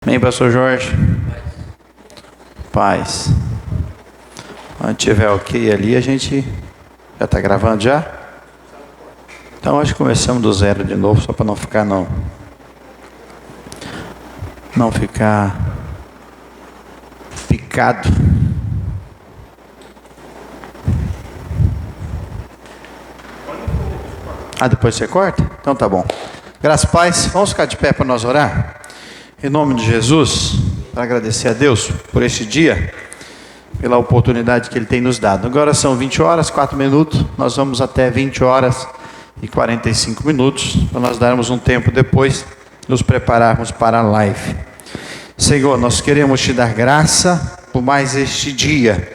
Amém, pastor Jorge? Paz. Quando tiver ok ali, a gente já está gravando já? Então acho que começamos do zero de novo, só para não ficar não ficar picado. Depois você corta? Então tá bom. Graças e paz, vamos ficar de pé para nós orar? Em nome de Jesus, para agradecer a Deus por esse dia, pela oportunidade que Ele tem nos dado. Agora são 20 horas, 4 minutos, nós vamos até 20 horas e 45 minutos, para nós darmos um tempo depois, nos prepararmos para a live. Senhor, nós queremos Te dar graça por mais este dia,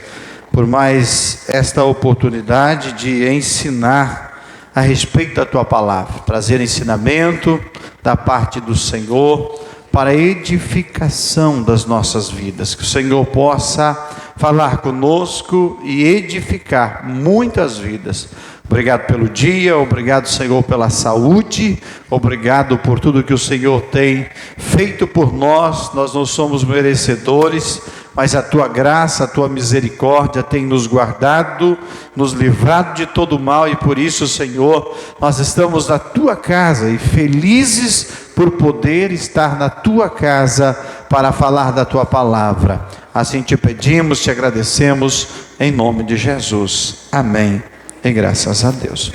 por mais esta oportunidade de ensinar a respeito da Tua palavra, trazer ensinamento da parte do Senhor, para a edificação das nossas vidas, que o Senhor possa falar conosco e edificar muitas vidas. Obrigado pelo dia, obrigado, Senhor, pela saúde, obrigado por tudo que o Senhor tem feito por nós. Nós não somos merecedores, mas a Tua graça, a Tua misericórdia tem nos guardado, nos livrado de todo mal, e por isso, Senhor, nós estamos na Tua casa e felizes por poder estar na Tua casa para falar da Tua palavra. Assim Te pedimos, Te agradecemos, em nome de Jesus. Amém. E graças a Deus.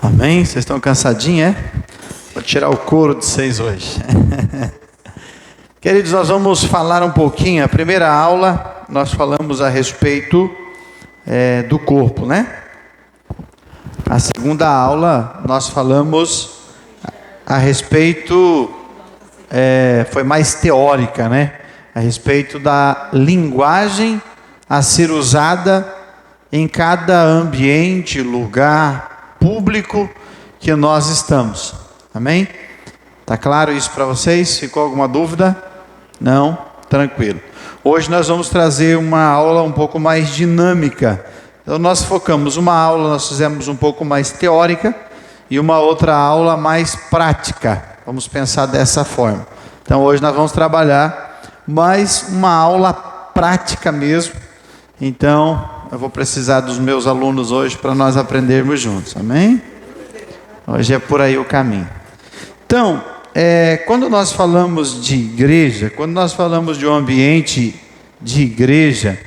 Amém? Vocês estão cansadinhos, é? Vou tirar o couro de vocês hoje. Queridos, nós vamos falar um pouquinho. A primeira aula, nós falamos a respeito do corpo, né? A segunda aula, nós falamos a respeito, foi mais teórica, né? A respeito da linguagem a ser usada em cada ambiente, lugar público que nós estamos. Amém? Tá claro isso para vocês? Ficou alguma dúvida? Não? Tranquilo. Hoje nós vamos trazer uma aula um pouco mais dinâmica. Então nós focamos uma aula, nós fizemos um pouco mais teórica e uma outra aula mais prática. Vamos pensar dessa forma. Então hoje nós vamos trabalhar mais uma aula prática mesmo. Então eu vou precisar dos meus alunos hoje para nós aprendermos juntos. Amém? Hoje é por aí o caminho. Então, quando nós falamos de igreja, quando nós falamos de um ambiente de igreja,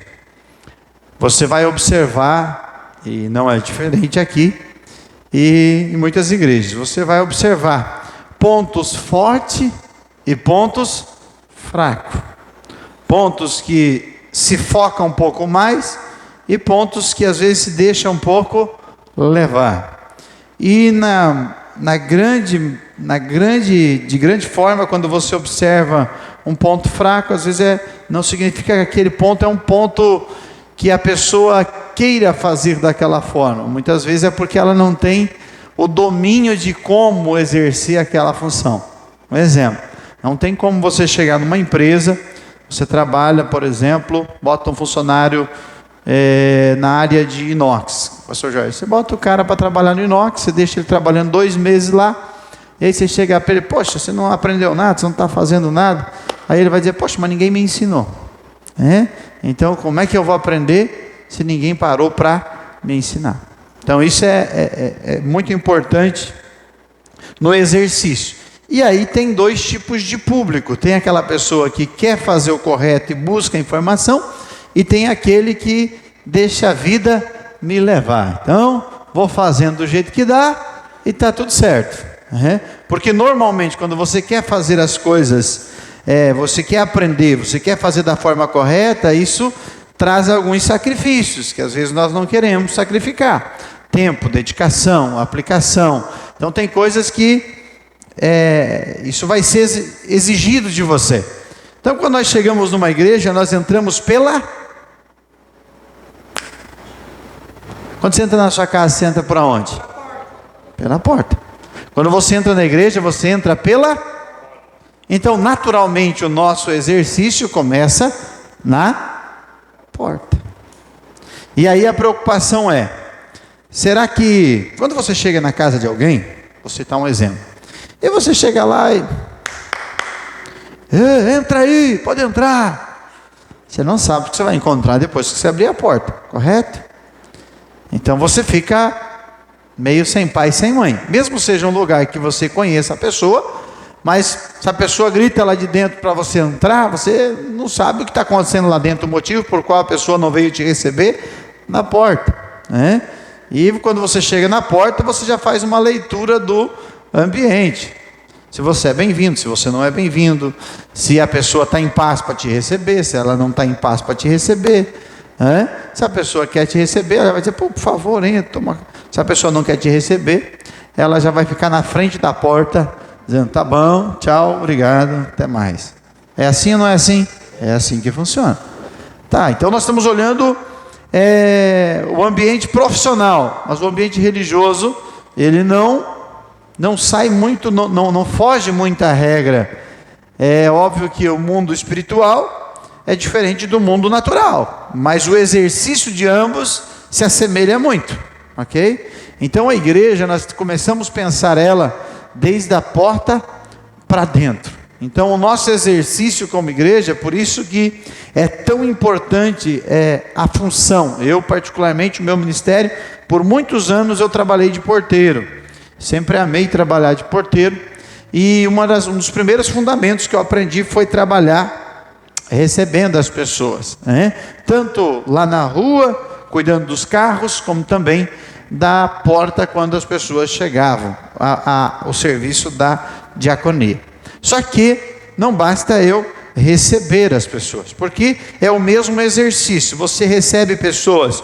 você vai observar, e não é diferente aqui, e em muitas igrejas, você vai observar pontos fortes e pontos fracos. Pontos que se focam um pouco mais e pontos que às vezes se deixam um pouco levar. E de grande forma, quando você observa um ponto fraco, às vezes não significa que aquele ponto é um ponto que a pessoa queira fazer daquela forma. Muitas vezes é porque ela não tem o domínio de como exercer aquela função. Um exemplo, não tem como você chegar numa empresa, você trabalha, por exemplo, bota um funcionário na área de inox. Pastor Jorge, você bota o cara para trabalhar no inox, você deixa ele trabalhando 2 meses lá, e aí você chega para ele, poxa, você não aprendeu nada, você não está fazendo nada. Aí ele vai dizer, poxa, mas ninguém me ensinou. Então como é que eu vou aprender se ninguém parou para me ensinar? Então isso é muito importante no exercício. E aí tem 2 tipos de público. Tem aquela pessoa que quer fazer o correto e busca informação, e tem aquele que deixa a vida me levar. Então, vou fazendo do jeito que dá e está tudo certo. Porque normalmente quando você quer fazer as coisas, você quer aprender, você quer fazer da forma correta, isso traz alguns sacrifícios, que às vezes nós não queremos sacrificar. Tempo, dedicação, aplicação. Então tem coisas que isso vai ser exigido de você. Então quando nós chegamos numa igreja, nós entramos Quando você entra na sua casa, você entra por onde? Pela porta. Quando você entra na igreja, você entra Então naturalmente o nosso exercício começa na porta. E aí a preocupação será que quando você chega na casa de alguém, vou citar um exemplo, e você chega lá e Entra aí, pode entrar. Você não sabe o que você vai encontrar depois que você abrir a porta, correto? Então você fica meio sem pai e sem mãe. Mesmo seja um lugar que você conheça a pessoa, mas se a pessoa grita lá de dentro para você entrar, você não sabe o que está acontecendo lá dentro, o motivo por qual a pessoa não veio te receber na porta, né? E quando você chega na porta, você já faz uma leitura do ambiente. Se você é bem-vindo, se você não é bem-vindo, se a pessoa está em paz para te receber, se ela não está em paz para te receber, né? Se a pessoa quer te receber, ela vai dizer, por favor, entra. Se a pessoa não quer te receber, ela já vai ficar na frente da porta, dizendo, tá bom, tchau, obrigado, até mais. É assim ou não é assim? É assim que funciona. Tá, então nós estamos olhando o ambiente profissional, mas o ambiente religioso, ele não sai muito, não foge muita regra. É óbvio que o mundo espiritual é diferente do mundo natural, mas o exercício de ambos se assemelha muito, ok? Então a igreja, nós começamos a pensar ela desde a porta para dentro. Então o nosso exercício como igreja, por isso que é tão importante a função. Eu particularmente, o meu ministério, por muitos anos eu trabalhei de porteiro. Sempre amei trabalhar de porteiro, e um dos primeiros fundamentos que eu aprendi foi trabalhar recebendo as pessoas, né? Tanto lá na rua, cuidando dos carros, como também da porta quando as pessoas chegavam, o serviço da diaconia. Só que não basta eu receber as pessoas, porque é o mesmo exercício. Você recebe pessoas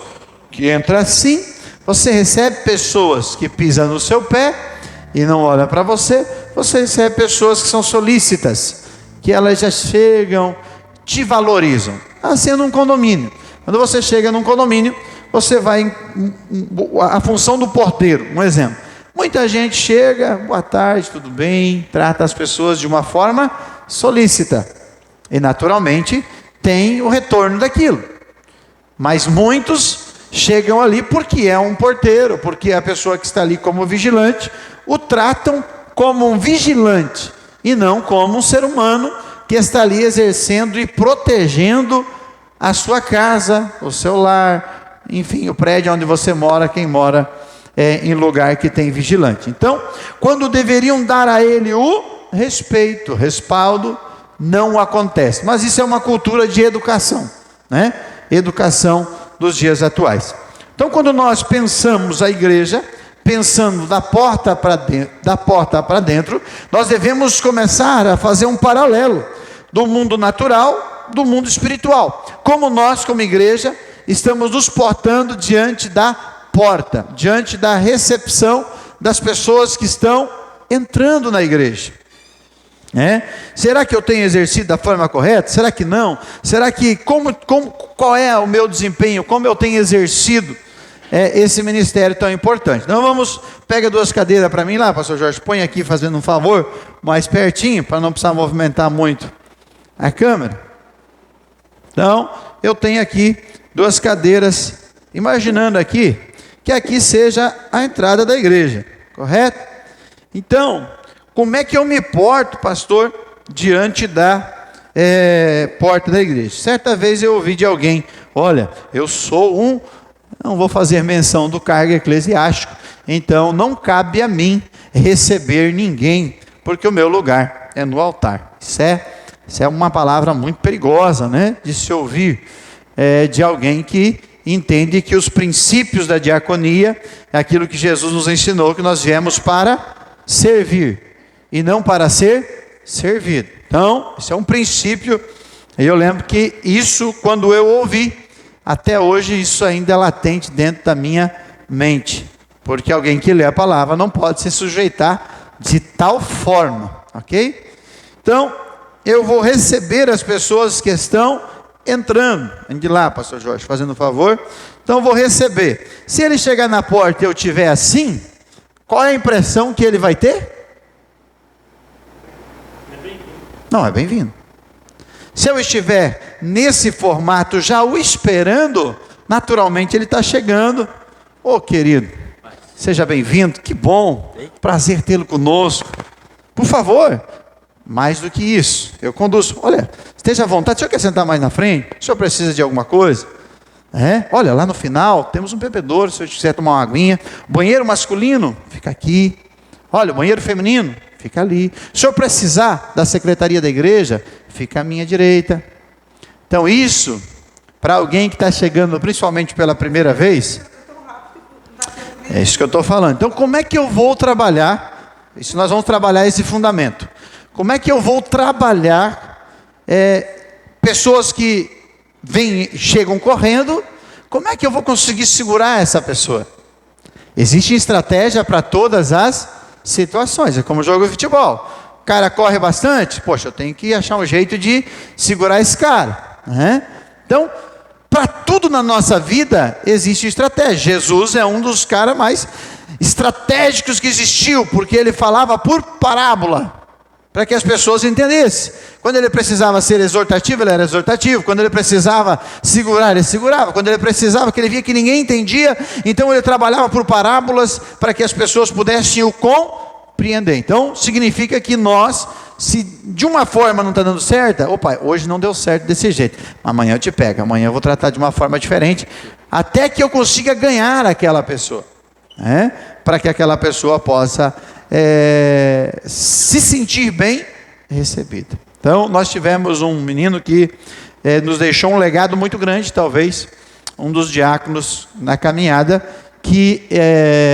que entram assim, você recebe pessoas que pisam no seu pé e não olham para você. Você recebe pessoas que são solícitas, que elas já chegam, te valorizam. Assim é num condomínio. Quando você chega num condomínio, você vai, a função do porteiro, um exemplo. Muita gente chega, boa tarde, tudo bem, trata as pessoas de uma forma solícita. E naturalmente tem o retorno daquilo. Mas muitos chegam ali porque é um porteiro, porque a pessoa que está ali como vigilante, o tratam como um vigilante e não como um ser humano que está ali exercendo e protegendo a sua casa, o seu lar, enfim, o prédio onde você mora, quem mora em lugar que tem vigilante. Então, quando deveriam dar a ele o respeito, respaldo, não acontece. Mas isso é uma cultura de educação, né? Educação dos dias atuais. Então, quando nós pensamos a igreja, pensando da porta para dentro, nós devemos começar a fazer um paralelo do mundo natural, do mundo espiritual. Como nós, como igreja, estamos nos portando diante da porta, diante da recepção das pessoas que estão entrando na igreja. Será que eu tenho exercido da forma correta? Será que não? Será que qual é o meu desempenho? Como eu tenho exercido esse ministério tão importante? Então pega 2 cadeiras para mim lá, pastor Jorge, põe aqui fazendo um favor, mais pertinho, para não precisar movimentar muito a câmera. Então, eu tenho aqui 2 cadeiras, imaginando aqui, que aqui seja a entrada da igreja, correto? Então, como é que eu me porto, pastor, diante da porta da igreja? Certa vez eu ouvi de alguém, olha, eu sou não vou fazer menção do cargo eclesiástico, então não cabe a mim receber ninguém, porque o meu lugar é no altar. Isso é uma palavra muito perigosa, né? De se ouvir de alguém que entende que os princípios da diaconia é aquilo que Jesus nos ensinou, que nós viemos para servir e não para ser servido. Então, isso é um princípio, e eu lembro que isso, quando eu ouvi, até hoje isso ainda é latente dentro da minha mente, porque alguém que lê a palavra não pode se sujeitar de tal forma, ok? Então, eu vou receber as pessoas que estão entrando. Ande lá, pastor Jorge, fazendo um favor. Então, eu vou receber. Se ele chegar na porta e eu estiver assim, qual é a impressão que ele vai ter? Não, é bem-vindo. Se eu estiver nesse formato, já o esperando, naturalmente ele está chegando. Ô querido, seja bem-vindo, que bom, prazer tê-lo conosco. Por favor, mais do que isso, eu conduzo. Olha, esteja à vontade, o senhor quer sentar mais na frente? O senhor precisa de alguma coisa? Olha, lá no final temos um bebedouro, se eu quiser tomar uma aguinha. Banheiro masculino, fica aqui. Olha, o banheiro feminino, fica ali. Se o senhor precisar da secretaria da igreja, fica à minha direita. Então isso, para alguém que está chegando principalmente pela primeira vez, é isso que eu estou falando. Então como é que eu vou trabalhar? Isso nós vamos trabalhar esse fundamento. Como é que eu vou trabalhar pessoas que chegam correndo? Como é que eu vou conseguir segurar essa pessoa? Existe estratégia para todas as situações. É como jogo de futebol. O cara corre bastante, poxa, eu tenho que achar um jeito de segurar esse cara. Então, para tudo na nossa vida existe estratégia. Jesus é um dos caras mais estratégicos que existiu, porque ele falava por parábola, para que as pessoas entendessem. Quando ele precisava ser exortativo, ele era exortativo. Quando ele precisava segurar, ele segurava. Quando ele precisava, que ele via que ninguém entendia, então ele trabalhava por parábolas, para que as pessoas pudessem o compreender. Então, significa que nós, se de uma forma não está dando certo, opa, hoje não deu certo desse jeito, amanhã eu te pego, amanhã eu vou tratar de uma forma diferente, até que eu consiga ganhar aquela pessoa, para que aquela pessoa possa se sentir bem recebida. Então nós tivemos um menino que nos deixou um legado muito grande, talvez um dos diáconos na caminhada, que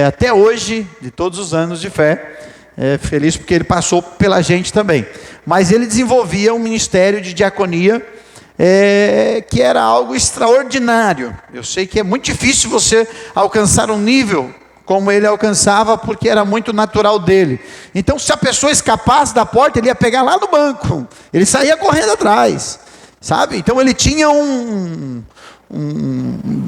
até hoje, de todos os anos de fé, feliz porque ele passou pela gente também, mas ele desenvolvia um ministério de diaconia que era algo extraordinário. Eu sei que é muito difícil você alcançar um nível como ele alcançava, porque era muito natural dele. Então, se a pessoa escapasse da porta, ele ia pegar lá no banco, ele saía correndo atrás, sabe? Então ele tinha um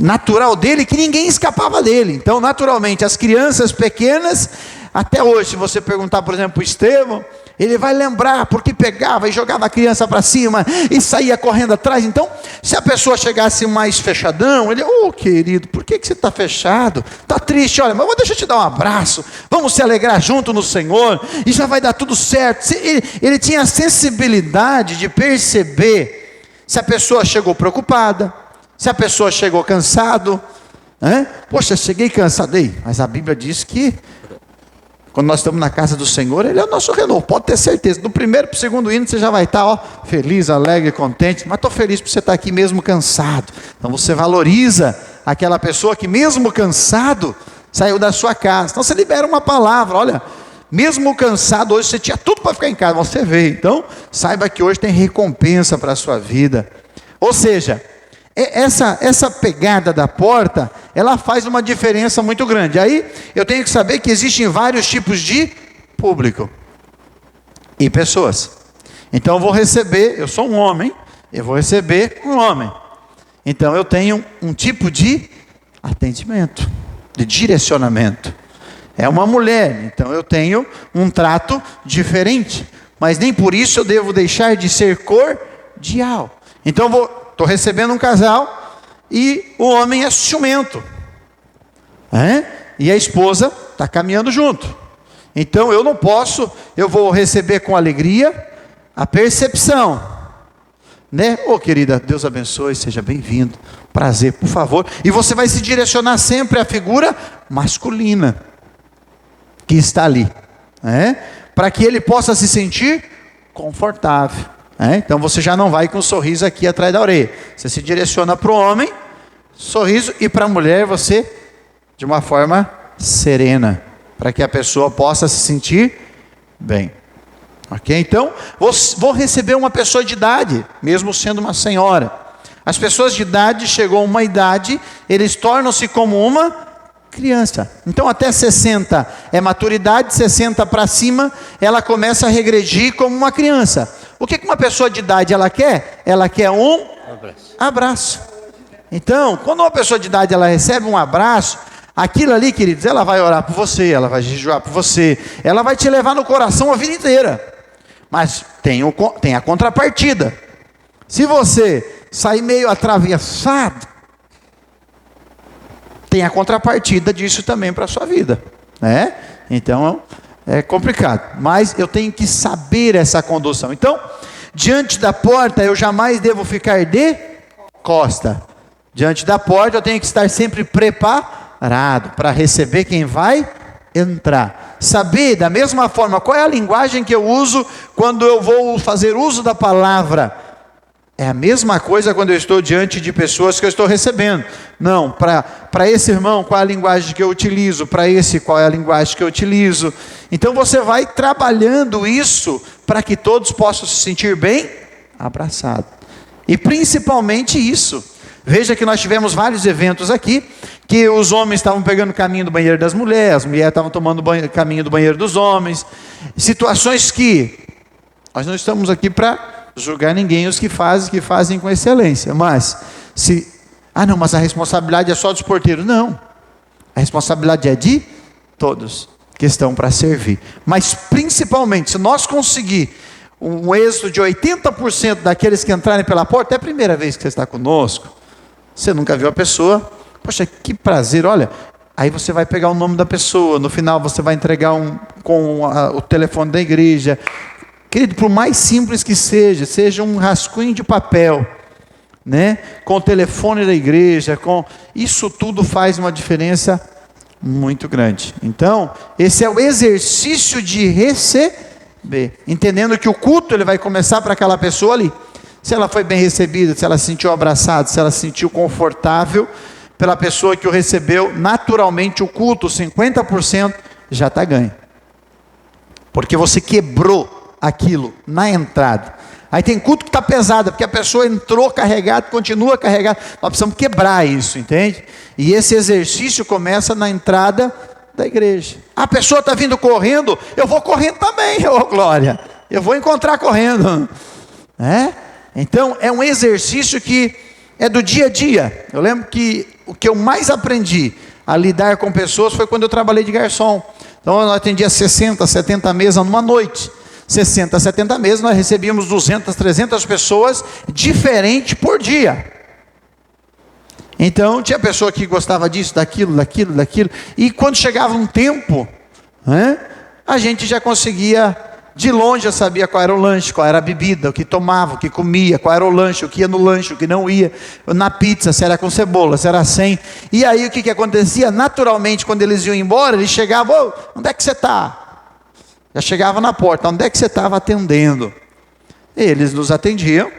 natural dele, que ninguém escapava dele. Então, naturalmente, as crianças pequenas, até hoje, se você perguntar, por exemplo, para o Estevão, ele vai lembrar, porque pegava e jogava a criança para cima, e saía correndo atrás. Então, se a pessoa chegasse mais fechadão, ele, querido, por que você está fechado? Está triste? Olha, mas deixa eu te dar um abraço, vamos se alegrar junto no Senhor, e já vai dar tudo certo. Ele tinha a sensibilidade de perceber, se a pessoa chegou preocupada, se a pessoa chegou cansado, poxa, cheguei cansado, mas a Bíblia diz que quando nós estamos na casa do Senhor, Ele é o nosso renovo, pode ter certeza. Do primeiro para o segundo hino, você já vai estar feliz, alegre, contente. Mas estou feliz por você estar aqui mesmo cansado. Então você valoriza aquela pessoa que mesmo cansado, saiu da sua casa. Então você libera uma palavra, olha, mesmo cansado, hoje você tinha tudo para ficar em casa, você veio. Então saiba que hoje tem recompensa para a sua vida. Ou seja, essa pegada da porta, ela faz uma diferença muito grande. Aí eu tenho que saber que existem vários tipos de público e pessoas. Então eu vou receber, eu sou um homem, eu vou receber um homem. Então eu tenho um tipo de atendimento, de direcionamento. É uma mulher, então eu tenho um trato diferente. Mas nem por isso eu devo deixar de ser cordial. Então estou recebendo um casal e o homem é ciumento, e a esposa está caminhando junto. Então eu não posso, eu vou receber com alegria a percepção, querida, Deus abençoe, seja bem-vindo, prazer, por favor. E você vai se direcionar sempre à figura masculina que está ali, para que ele possa se sentir confortável. Então você já não vai com um sorriso aqui atrás da orelha, você se direciona para o homem, sorriso, e para a mulher você de uma forma serena, para que a pessoa possa se sentir bem. Ok? Então vou receber uma pessoa de idade, mesmo sendo uma senhora. As pessoas de idade, chegou a uma idade, eles tornam-se como uma criança. Então até 60 é maturidade, 60 para cima ela começa a regredir como uma criança. O que uma pessoa de idade ela quer? Ela quer um abraço. Então, quando uma pessoa de idade ela recebe um abraço, aquilo ali, queridos, ela vai orar por você, ela vai jejuar por você, ela vai te levar no coração a vida inteira. Mas tem a contrapartida. Se você sair meio atravessado, tem a contrapartida disso também para a sua vida, Então, É complicado, mas eu tenho que saber essa condução. Então, diante da porta, eu jamais devo ficar de costa. Diante da porta, eu tenho que estar sempre preparado para receber quem vai entrar. Saber da mesma forma qual é a linguagem que eu uso quando eu vou fazer uso da palavra. É a mesma coisa quando eu estou diante de pessoas que eu estou recebendo. Não, para esse irmão, qual é a linguagem que eu utilizo? Para esse, qual é a linguagem que eu utilizo? Então você vai trabalhando isso para que todos possam se sentir bem abraçados. E principalmente isso. Veja que nós tivemos vários eventos aqui, que os homens estavam pegando o caminho do banheiro das mulheres, as mulheres estavam tomando o caminho do banheiro dos homens. Situações que nós não estamos aqui para julgar ninguém, os que fazem com excelência. Mas, mas a responsabilidade é só dos porteiros. Não, a responsabilidade é de todos que estão para servir. Mas principalmente, se nós conseguir um êxito de 80% daqueles que entrarem pela porta, é a primeira vez que você está conosco, você nunca viu a pessoa, poxa, que prazer, olha, aí você vai pegar o nome da pessoa, no final você vai entregar o telefone da igreja. Querido, por mais simples que seja um rascunho de papel, né? Com o telefone da igreja, isso tudo faz uma diferença muito grande. Então, esse é o exercício de receber, entendendo que o culto ele vai começar para aquela pessoa ali. Se ela foi bem recebida, se ela se sentiu abraçada, se ela se sentiu confortável pela pessoa que o recebeu, naturalmente o culto, 50% já está ganho, porque você quebrou aquilo na entrada. Aí tem culto que está pesado, porque a pessoa entrou carregada, continua carregada. Nós precisamos quebrar isso, entende? E esse exercício começa na entrada da igreja. A pessoa está vindo correndo, eu vou correndo também, ô glória, eu vou encontrar correndo, Então é um exercício que é do dia a dia. Eu lembro que o que eu mais aprendi a lidar com pessoas foi quando eu trabalhei de garçom. Então eu atendia 60, 70 mesas numa noite. 60, 70 meses, nós recebíamos 200, 300 pessoas diferentes por dia. Então, tinha pessoa que gostava disso, daquilo, e quando chegava um tempo, a gente já conseguia, de longe já sabia qual era o lanche, qual era a bebida, o que tomava, o que comia, qual era o lanche, o que ia no lanche, o que não ia, na pizza, se era com cebola, se era sem. E aí o que acontecia? Naturalmente, quando eles iam embora, eles chegavam, onde é que você está? Já chegava na porta, onde é que você estava atendendo? Eles nos atendiam,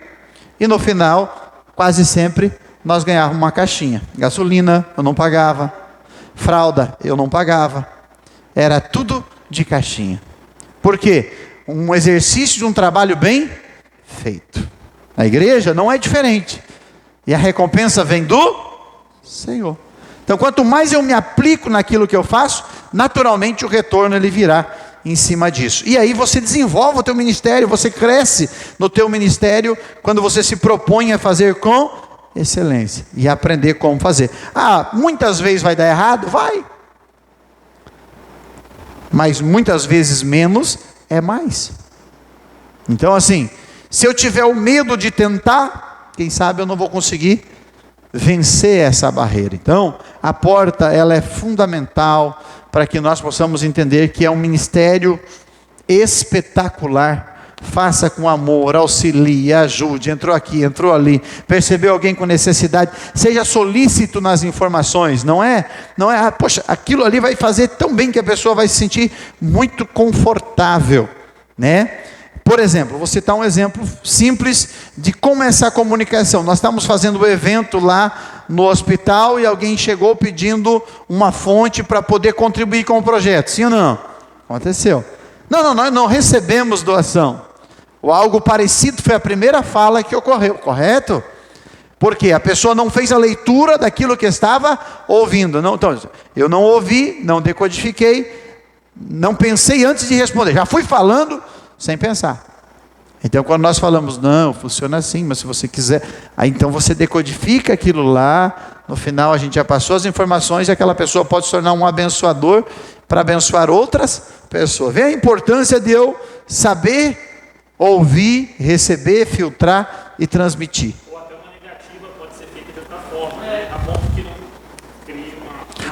e no final, quase sempre, nós ganhávamos uma caixinha. Gasolina, eu não pagava. Fralda, eu não pagava. Era tudo de caixinha. Por quê? Um exercício de um trabalho bem feito. A igreja não é diferente. E a recompensa vem do Senhor. Então, quanto mais eu me aplico naquilo que eu faço, naturalmente o retorno ele virá em cima disso. E aí você desenvolve o teu ministério, você cresce no teu ministério quando você se propõe a fazer com excelência e aprender como fazer. Muitas vezes vai dar errado? Vai. Mas muitas vezes menos é mais. Então assim, se eu tiver o medo de tentar, quem sabe eu não vou conseguir vencer essa barreira. Então, a porta ela é fundamental para que nós possamos entender que é um ministério espetacular. Faça com amor, auxilie, ajude, entrou aqui, entrou ali, percebeu alguém com necessidade, seja solícito nas informações, não é, poxa, aquilo ali vai fazer tão bem que a pessoa vai se sentir muito confortável, Por exemplo, vou citar um exemplo simples de como é essa comunicação. Nós estamos fazendo um evento lá no hospital e alguém chegou pedindo uma fonte para poder contribuir com o projeto. Sim ou não? Aconteceu. Não, nós não recebemos doação. Ou algo parecido foi a primeira fala que ocorreu, correto? Porque a pessoa não fez a leitura daquilo que estava ouvindo. Então, eu não ouvi, não decodifiquei, não pensei antes de responder. Já fui falando sem pensar. Então quando nós falamos, não, funciona assim, mas se você quiser, aí então você decodifica aquilo lá, no final a gente já passou as informações e aquela pessoa pode se tornar um abençoador para abençoar outras pessoas. Vê a importância de eu saber ouvir, receber, filtrar e transmitir. Ou até uma negativa pode ser feita de outra forma, a ponto que não cria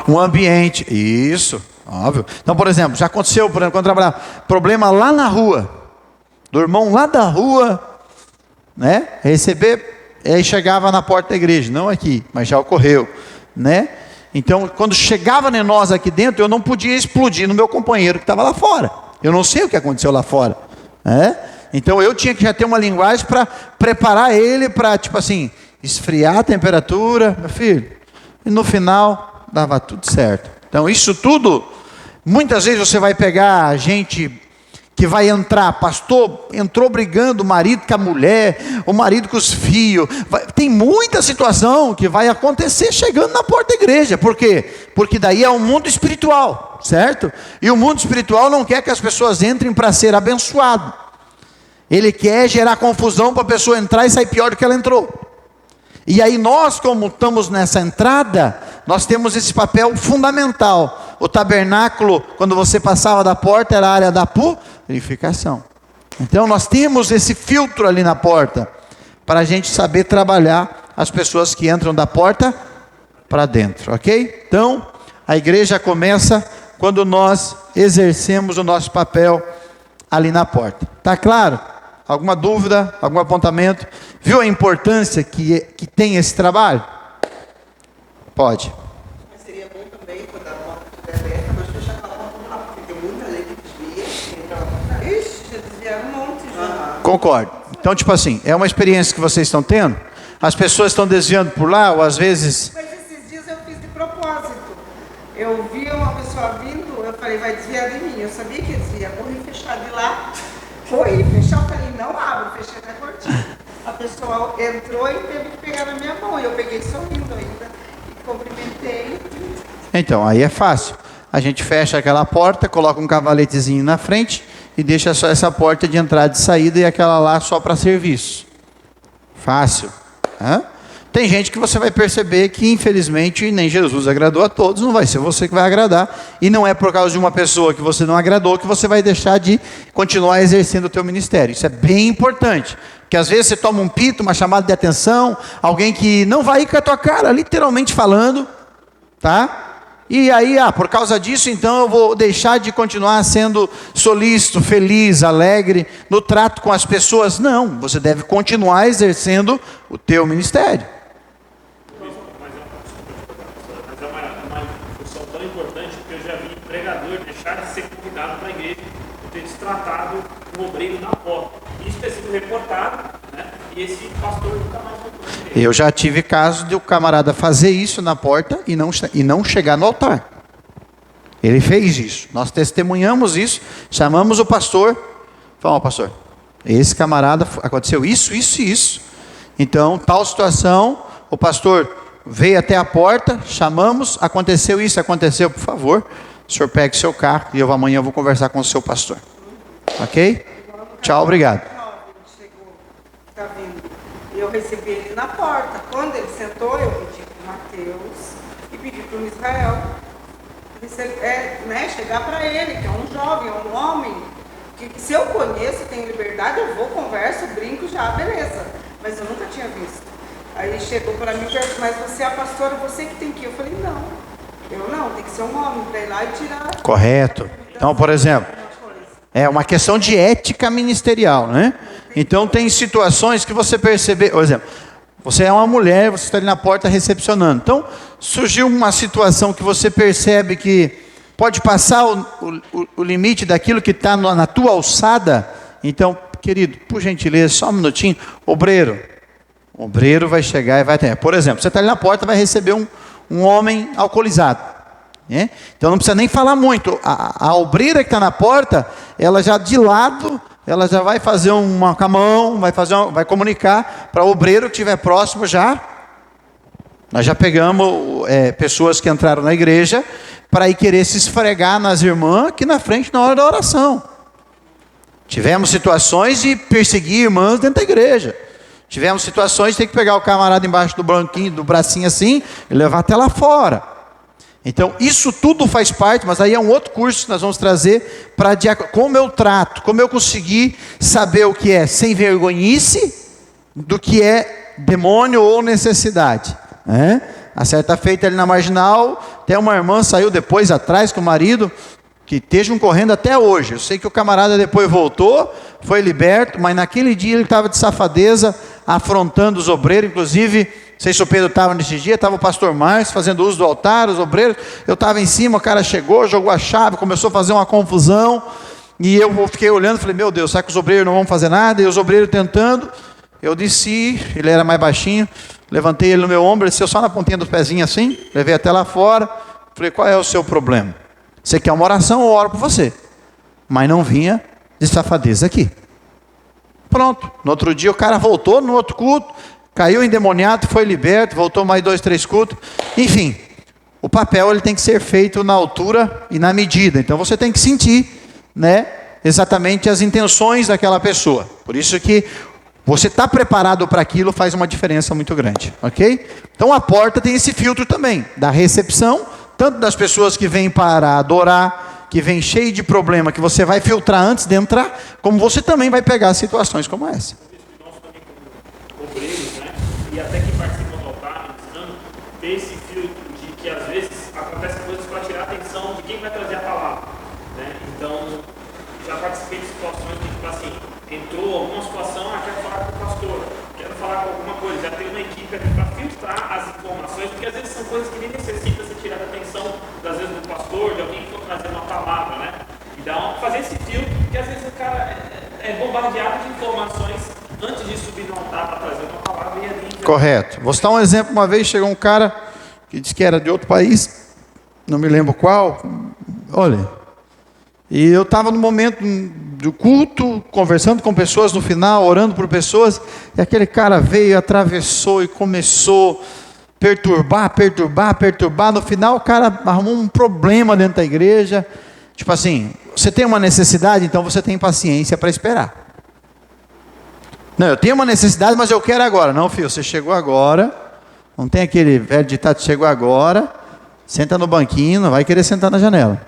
um ambiente, isso, Óbvio. Então, por exemplo, já aconteceu, por exemplo, quando eu trabalhava, problema lá na rua, do irmão lá da rua, né? Receber, aí chegava na porta da igreja, não aqui, mas já ocorreu, né? Então, quando chegava em nós aqui dentro, eu não podia explodir no meu companheiro que estava lá fora. Eu não sei o que aconteceu lá fora, né? Então, eu tinha que já ter uma linguagem para preparar ele para, tipo assim, esfriar a temperatura, meu filho. E no final, dava tudo certo. Então, isso tudo, muitas vezes você vai pegar gente que vai entrar, pastor, entrou brigando o marido com a mulher, o marido com os filhos. Tem muita situação que vai acontecer chegando na porta da igreja. Por quê? Porque daí é um mundo espiritual, certo? E o mundo espiritual não quer que as pessoas entrem para ser abençoado. Ele quer gerar confusão para a pessoa entrar e sair pior do que ela entrou. E aí nós, como estamos nessa entrada, nós temos esse papel fundamental. O tabernáculo, quando você passava da porta, era a área da purificação. Então nós temos esse filtro ali na porta, para a gente saber trabalhar as pessoas que entram da porta para dentro, ok? Então, a igreja começa quando nós exercemos o nosso papel ali na porta. Tá claro? Alguma dúvida? Algum apontamento? Viu a importância que tem esse trabalho? Pode. Mas seria bom também, quando a porta estiver aberta, nós fechar aquela porta lá, porque tem muita gente que desvia, entra lá. Ixi, já desviaram um monte já. Concordo. Então, tipo assim, é uma experiência que vocês estão tendo? As pessoas estão desviando por lá, ou às vezes... Mas esses dias eu fiz de propósito. Eu vi uma pessoa vindo, eu falei, vai desviar de mim. Eu sabia que ia desviar, corri fechar de lá. Foi fechar, eu falei, não abre, fechei na cortina. A pessoa entrou e teve que pegar na minha mão. E eu peguei sorrindo ainda, e cumprimentei. Então, aí é fácil. A gente fecha aquela porta, coloca um cavaletezinho na frente e deixa só essa porta de entrada e saída e aquela lá só para serviço. Fácil. Hã? Tem gente que você vai perceber que, infelizmente, nem Jesus agradou a todos, não vai ser você que vai agradar, e não é por causa de uma pessoa que você não agradou que você vai deixar de continuar exercendo o teu ministério. Isso é bem importante, porque às vezes você toma um pito, uma chamada de atenção, alguém que não vai ir com a tua cara, literalmente falando, tá? E aí, por causa disso, então eu vou deixar de continuar sendo solícito, feliz, alegre, no trato com as pessoas. Não, você deve continuar exercendo o teu ministério. Mas é uma função tão importante que eu já vi pregador deixar de ser convidado para a igreja por ter destratado um obreiro na porta. Isso ter sido reportado, né? E esse pastor nunca mais voltou para a igreja. Eu já tive caso de o camarada fazer isso na porta e não chegar no altar. Ele fez isso. Nós testemunhamos isso, chamamos o pastor. Falamos, pastor, esse camarada, aconteceu isso, isso e isso. Então, tal situação, o pastor veio até a porta, chamamos, aconteceu isso, aconteceu, por favor, o senhor pegue seu carro e amanhã eu vou conversar com o seu pastor. Ok? Tchau, obrigado. Chegou, tá vindo. E eu recebi ele na porta. Quando ele sentou, eu pedi para o Mateus e pedi para o Israel chegar para ele, que é um jovem, é um homem, que se eu conheço, tenho liberdade, eu vou, converso, brinco já, beleza. Mas eu nunca tinha visto. Aí ele chegou para mim e perguntou, mas você é a pastora, você que tem que ir. Eu falei, não, eu não, tem que ser um homem para ir lá e tirar. Correto. Então, por exemplo, é uma questão de ética ministerial, né? Então tem situações que você percebe, por exemplo, você é uma mulher, você está ali na porta recepcionando. Então, surgiu uma situação que você percebe que pode passar o limite daquilo que está na tua alçada. Então, querido, por gentileza, só um minutinho. Obreiro vai chegar e vai ter. Por exemplo, você está ali na porta, vai receber um homem alcoolizado. Né? Então não precisa nem falar muito. A obreira que está na porta, ela já de lado, ela já vai fazer uma com a mão, vai comunicar para o obreiro que estiver próximo já. Nós já pegamos pessoas que entraram na igreja para ir querer se esfregar nas irmãs aqui na frente na hora da oração. Tivemos situações de perseguir irmãs dentro da igreja. Tivemos situações de ter que pegar o camarada embaixo do branquinho, do bracinho assim, e levar até lá fora. Então, isso tudo faz parte, mas aí é um outro curso que nós vamos trazer para como eu trato, como eu consegui saber o que é sem vergonhice, do que é demônio ou necessidade. A certa feita ali na marginal, Até uma irmã saiu depois atrás com o marido, que estejam correndo até hoje. Eu sei que o camarada depois voltou, foi liberto, mas naquele dia ele estava de safadeza, afrontando os obreiros. Inclusive, não sei se o Pedro estava nesse dia, estava o pastor Márcio fazendo uso do altar, os obreiros, eu estava em cima, o cara chegou, jogou a chave, começou a fazer uma confusão, e eu fiquei olhando, falei, meu Deus, será que os obreiros não vão fazer nada? E os obreiros tentando, eu desci, ele era mais baixinho, levantei ele no meu ombro, ele desceu só na pontinha do pezinho assim, levei até lá fora, falei, qual é o seu problema? Você quer uma oração, eu oro por você. Mas não vinha de safadeza aqui. Pronto. No outro dia o cara voltou no outro culto, caiu endemoniado, foi liberto, voltou mais 2, 3 cultos. Enfim, o papel ele tem que ser feito na altura e na medida. Então você tem que sentir, né, exatamente as intenções daquela pessoa. Por isso que você está preparado para aquilo faz uma diferença muito grande. Ok? Então a porta tem esse filtro também, da recepção, tanto das pessoas que vêm para adorar, que vêm cheio de problema, que você vai filtrar antes de entrar, como você também vai pegar situações como essa. Nós também como obreiros, né, e até que participam do altar, ensinando, ter esse filtro de que às vezes acontecem coisas para tirar a atenção de quem vai trazer a palavra. Né? Então, já participei de situações de, tipo assim, entrou alguma situação, quero falar com o pastor, quero falar com alguma coisa, já tem uma equipe aqui para filtrar as informações, porque às vezes são coisas que nem necessitam ser tirada a atenção, às vezes do pastor, de alguém que for trazer uma palavra, né? Então, fazer esse filtro, porque às vezes o cara é bombardeado de informações antes de subir no altar para trazer uma palavra e ali... Correto. Vou citar um exemplo. Uma vez chegou um cara que disse que era de outro país, não me lembro qual, olha, e eu estava no momento do culto, conversando com pessoas no final, orando por pessoas, e aquele cara veio, atravessou e começou a perturbar. No final o cara arrumou um problema dentro da igreja. Tipo assim, você tem uma necessidade, então você tem paciência para esperar. Não, eu tenho uma necessidade, mas eu quero agora. Não, filho, você chegou agora, não tem aquele velho ditado, chegou agora, senta no banquinho, não vai querer sentar na janela.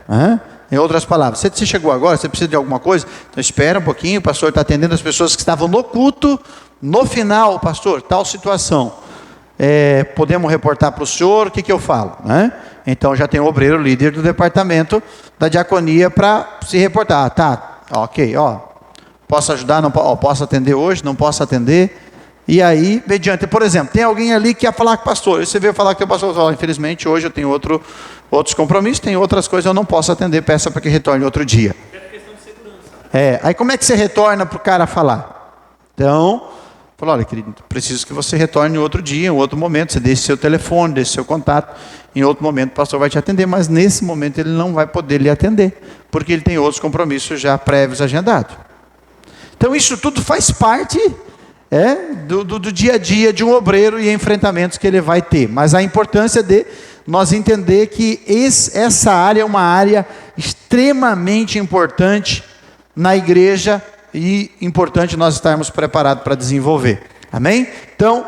Em outras palavras, você chegou agora, você precisa de alguma coisa? Então espera um pouquinho, o pastor está atendendo as pessoas que estavam no culto. No final, pastor, tal situação, podemos reportar para o senhor, o que eu falo? Então já tem o obreiro, líder do departamento da diaconia para se reportar. Tá, ok, posso ajudar, não posso atender hoje, não posso atender. E aí, mediante, por exemplo, tem alguém ali que quer falar com o pastor, você veio falar com o pastor, fala, infelizmente hoje eu tenho outros compromissos, tem outras coisas eu não posso atender, peça para que retorne outro dia. É questão de segurança. Aí como é que você retorna para o cara falar? Então, falou, olha querido, preciso que você retorne em outro dia, em outro momento, você deixe seu telefone, deixe seu contato, em outro momento o pastor vai te atender, mas nesse momento ele não vai poder lhe atender, porque ele tem outros compromissos já prévios agendados. Então isso tudo faz parte do dia a dia de um obreiro e enfrentamentos que ele vai ter, mas a importância de nós entender que essa área é uma área extremamente importante na igreja e importante nós estarmos preparados para desenvolver, amém? Então,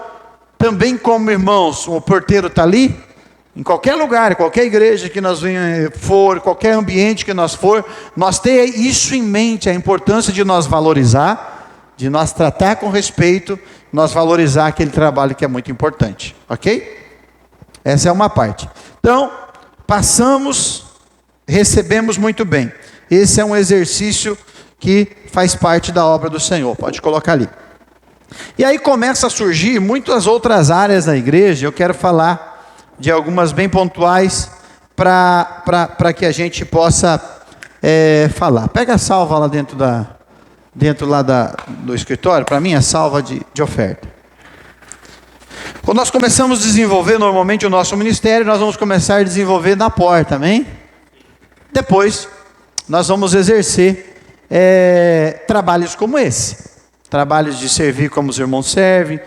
também como irmãos, o porteiro está ali, em qualquer lugar, qualquer igreja que nós for, qualquer ambiente que nós for, nós ter isso em mente, a importância de nós valorizar, de nós tratar com respeito, nós valorizar aquele trabalho que é muito importante, ok? Essa é uma parte. Então, passamos, recebemos muito bem. Esse é um exercício que faz parte da obra do Senhor, pode colocar ali. E aí começa a surgir muitas outras áreas da igreja, eu quero falar de algumas bem pontuais, para que a gente possa falar. Pega a salva lá dentro do escritório, para mim é salva de oferta. Quando nós começamos a desenvolver normalmente o nosso ministério, nós vamos começar a desenvolver na porta, amém? Depois, nós vamos exercer trabalhos como esse. Trabalhos de servir como os irmãos serve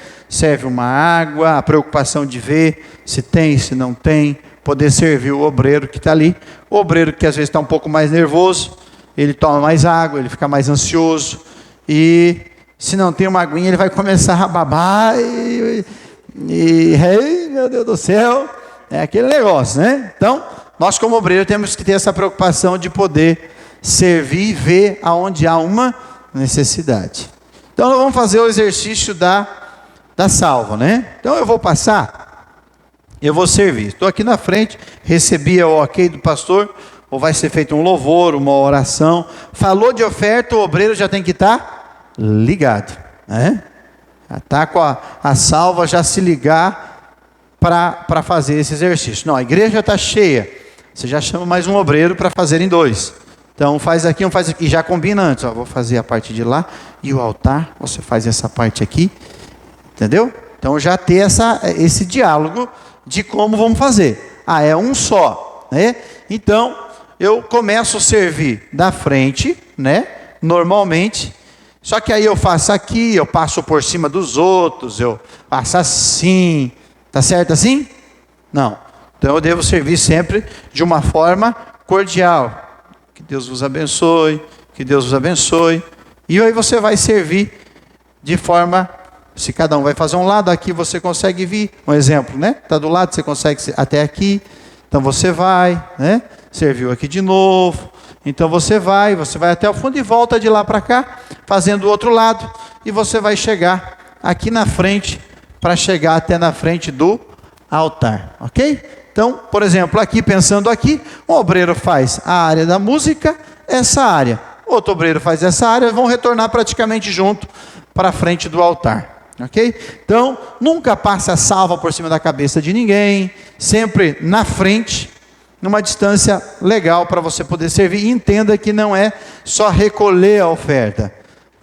uma água, a preocupação de ver se tem, se não tem, poder servir o obreiro que está ali. O obreiro que às vezes está um pouco mais nervoso, ele toma mais água, ele fica mais ansioso, e se não tem uma aguinha, ele vai começar a babar, meu Deus do céu, é aquele negócio, né? Então, nós como obreiro temos que ter essa preocupação de poder servir e ver aonde há uma necessidade. Então, nós vamos fazer o exercício da salva, né? Então, eu vou passar, eu vou servir. Estou aqui na frente, recebi o ok do pastor, ou vai ser feito um louvor, uma oração. Falou de oferta, o obreiro já tem que estar ligado, né? Está com a salva, já se ligar para fazer esse exercício. Não, a igreja está cheia, você já chama mais um obreiro para fazerem dois. Então faz aqui, faz aqui, já combina antes, ó, vou fazer a parte de lá, e o altar, você faz essa parte aqui, entendeu? Então já ter esse diálogo de como vamos fazer. É um só, né? Então eu começo a servir da frente, né? Normalmente, só que aí eu faço aqui, eu passo por cima dos outros, eu faço assim, tá certo assim? Não. Então eu devo servir sempre de uma forma cordial. Que Deus vos abençoe, que Deus vos abençoe. E aí você vai servir de forma, se cada um vai fazer um lado, aqui você consegue vir, um exemplo, né? Está do lado, você consegue até aqui, então você vai, né? Serviu aqui de novo, então você vai até o fundo e volta de lá para cá, fazendo o outro lado, e você vai chegar aqui na frente, para chegar até na frente do altar, ok? Então, por exemplo, aqui, pensando aqui, um obreiro faz a área da música, essa área, outro obreiro faz essa área, vão retornar praticamente junto para a frente do altar, ok? Então, nunca passa a salva por cima da cabeça de ninguém, sempre na frente, numa distância legal para você poder servir. E entenda que não é só recolher a oferta,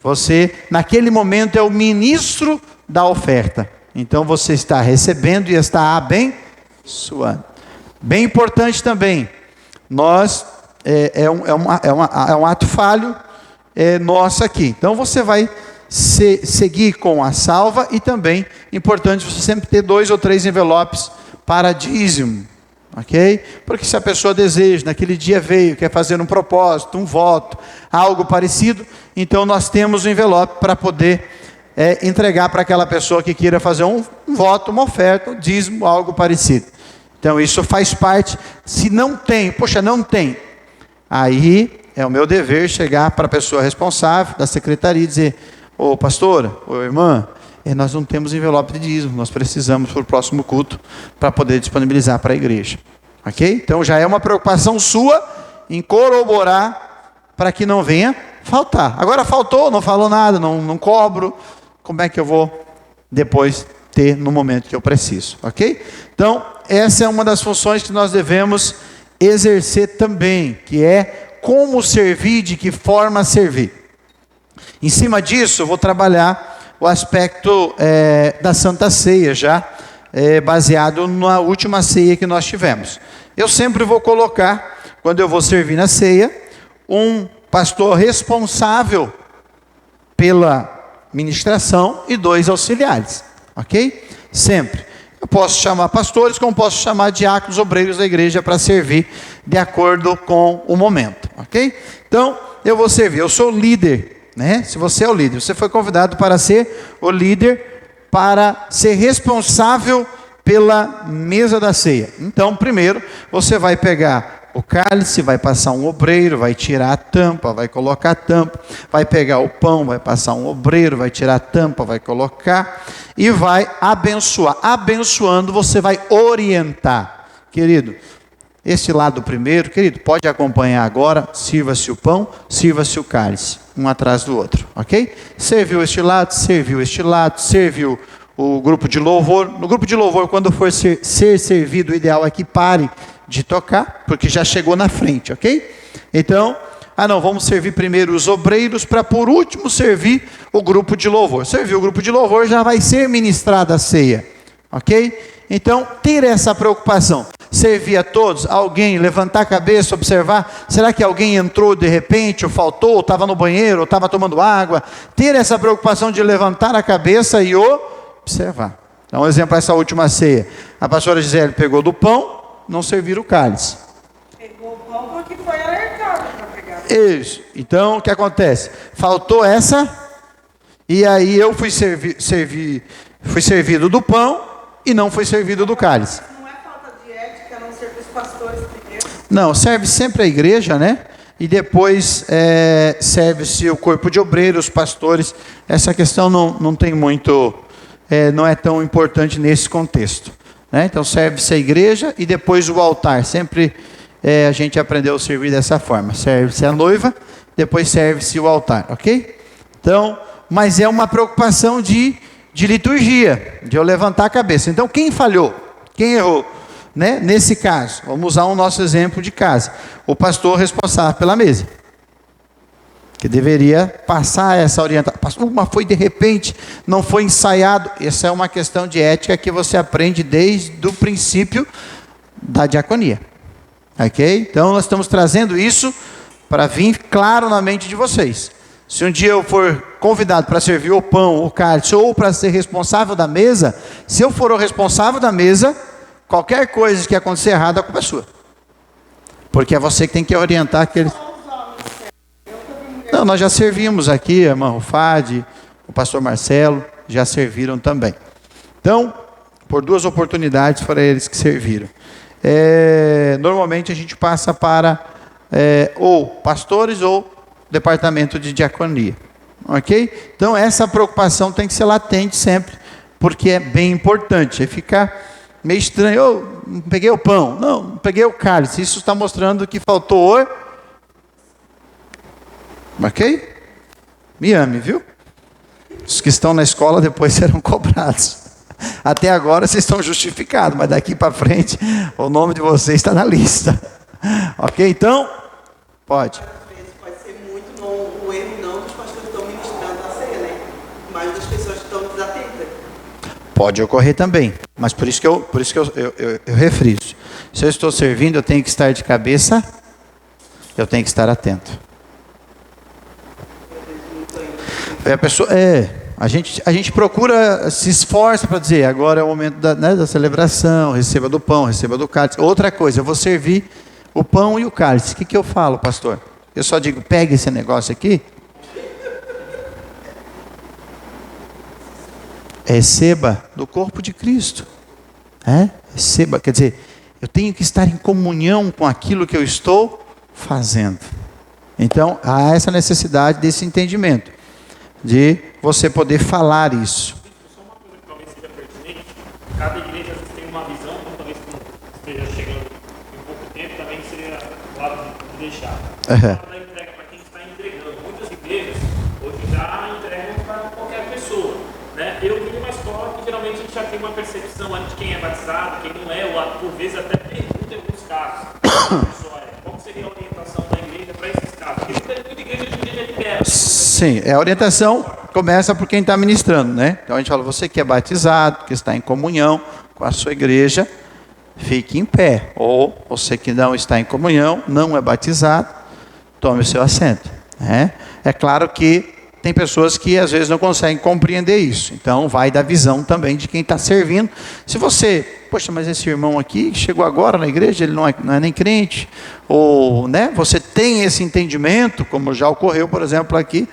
você, naquele momento, é o ministro da oferta, então você está recebendo e está abençoando. Bem importante também, nós, é um ato falho nosso aqui, então você vai seguir com a salva, e também, importante você sempre ter 2 ou 3 envelopes para dízimo, ok? Porque se a pessoa deseja, naquele dia veio, quer fazer um propósito, um voto, algo parecido, então nós temos um envelope para poder entregar para aquela pessoa que queira fazer um voto, uma oferta, um dízimo, algo parecido. Então isso faz parte. Se não tem, não tem, aí é o meu dever chegar para a pessoa responsável da secretaria e dizer: ô pastora, ô irmã, nós não temos envelope de dízimo, nós precisamos para o próximo culto, para poder disponibilizar para a igreja, ok? Então já é uma preocupação sua em corroborar para que não venha faltar. Agora faltou, não falou nada, não cobro, como é que eu vou depois ter no momento que eu preciso, ok? Então essa é uma das funções que nós devemos exercer também, que é como servir, de que forma servir. Em cima disso eu vou trabalhar o aspecto da Santa Ceia, já baseado na última ceia que nós tivemos. Eu sempre vou colocar, quando eu vou servir na ceia, um pastor responsável pela ministração e 2 auxiliares, ok? Sempre. Eu posso chamar pastores, como posso chamar diáconos, obreiros da igreja para servir de acordo com o momento, ok? Então, eu vou servir, eu sou líder, né? Se você é o líder, você foi convidado para ser o líder, para ser responsável pela mesa da ceia. Então, primeiro, você vai pegar o cálice, vai passar um obreiro, vai tirar a tampa, vai colocar a tampa, vai pegar o pão, vai passar um obreiro, vai tirar a tampa, vai colocar e vai abençoar. Abençoando, você vai orientar. Querido, esse lado primeiro, querido, pode acompanhar agora, sirva-se o pão, sirva-se o cálice, um atrás do outro, ok? Serviu este lado, serviu o grupo de louvor. No grupo de louvor, quando for ser servido, o ideal é que pare de tocar, porque já chegou na frente, ok? Então, vamos servir primeiro os obreiros, para por último servir o grupo de louvor. Serviu o grupo de louvor, já vai ser ministrada a ceia, ok? Então, ter essa preocupação, servir a todos, alguém levantar a cabeça, observar, será que alguém entrou de repente, ou faltou, ou estava no banheiro, ou estava tomando água, ter essa preocupação de levantar a cabeça e observar. Então, um exemplo, essa última ceia, a pastora Gisele pegou do pão, não serviram o cálice. Pegou o pão porque foi alertado para pegar. Isso. Então, o que acontece? Faltou essa, e aí eu fui servido do pão e não fui servido do cálice. Não é falta de ética não servir os pastores primeiro? Não, serve sempre a igreja, né? E depois serve-se o corpo de obreiros, pastores. Essa questão não tem muito, não é tão importante nesse contexto. né? Então serve-se a igreja e depois o altar. Sempre a gente aprendeu a servir dessa forma. Serve-se a noiva, depois serve-se o altar, ok? Então, mas é uma preocupação de liturgia, de eu levantar a cabeça. Então quem falhou? Quem errou? Né? Nesse caso, vamos usar o nosso exemplo de casa. O pastor responsável pela mesa, que deveria passar essa orientação. Mas foi de repente, não foi ensaiado. Essa é uma questão de ética que você aprende desde o princípio da diaconia. Ok? Então nós estamos trazendo isso para vir claro na mente de vocês. Se um dia eu for convidado para servir o pão, o cálice, ou para ser responsável da mesa, se eu for o responsável da mesa, qualquer coisa que acontecer errado, a culpa é sua. Porque é você que tem que orientar aqueles... Não, nós já servimos aqui, a irmã Rufade, o pastor Marcelo, já serviram também. Então, por 2 oportunidades foram eles que serviram. Normalmente a gente passa para ou pastores ou departamento de diaconia. Ok? Então essa preocupação tem que ser latente sempre, porque é bem importante. Aí fica meio estranho, não peguei o pão, não peguei o cálice. Isso está mostrando que faltou o... Ok? Me ame, viu? Os que estão na escola depois serão cobrados. Até agora vocês estão justificados, mas daqui para frente o nome de vocês está na lista. Ok? Então, pode. Às vezes pode ser muito o erro não dos pastores que estão ministrando a ceia, né? Mas das pessoas que estão desatentas. Pode ocorrer também, mas por isso que eu refriso. Se eu estou servindo, eu tenho que estar de cabeça, eu tenho que estar atento. A pessoa, a gente procura, se esforça para dizer, agora é o momento da celebração, receba do pão, receba do cálice. Outra coisa, eu vou servir o pão e o cálice. O que eu falo, pastor? Eu só digo, pegue esse negócio aqui, receba do corpo de Cristo. Receba, quer dizer, eu tenho que estar em comunhão com aquilo que eu estou fazendo. Então, há essa necessidade desse entendimento, de você poder falar isso. Só uma coisa que talvez seja pertinente, cada igreja às vezes tem uma visão, então talvez quando esteja chegando em pouco tempo, também seria o lado de deixar. Da entrega para quem está entregando. Muitas igrejas hoje já entregam para qualquer pessoa. Né? Eu vim numa escola que geralmente a gente já tem uma percepção de quem é batizado, quem não é, ou por vezes até pergunta em alguns casos. Qual seria a orientação da igreja para esses casos? Porque muita igreja hoje em dia já libera. Sim, a orientação começa por quem está ministrando, né? Então a gente fala, você que é batizado, que está em comunhão com a sua igreja, fique em pé. Ou você que não está em comunhão, não é batizado, tome o seu assento. Né? É claro que tem pessoas que às vezes não conseguem compreender isso. Então vai da visão também de quem está servindo. Se você, poxa, mas esse irmão aqui chegou agora na igreja, ele não é nem crente. Ou, né, você tem esse entendimento, como já ocorreu, por exemplo, aqui.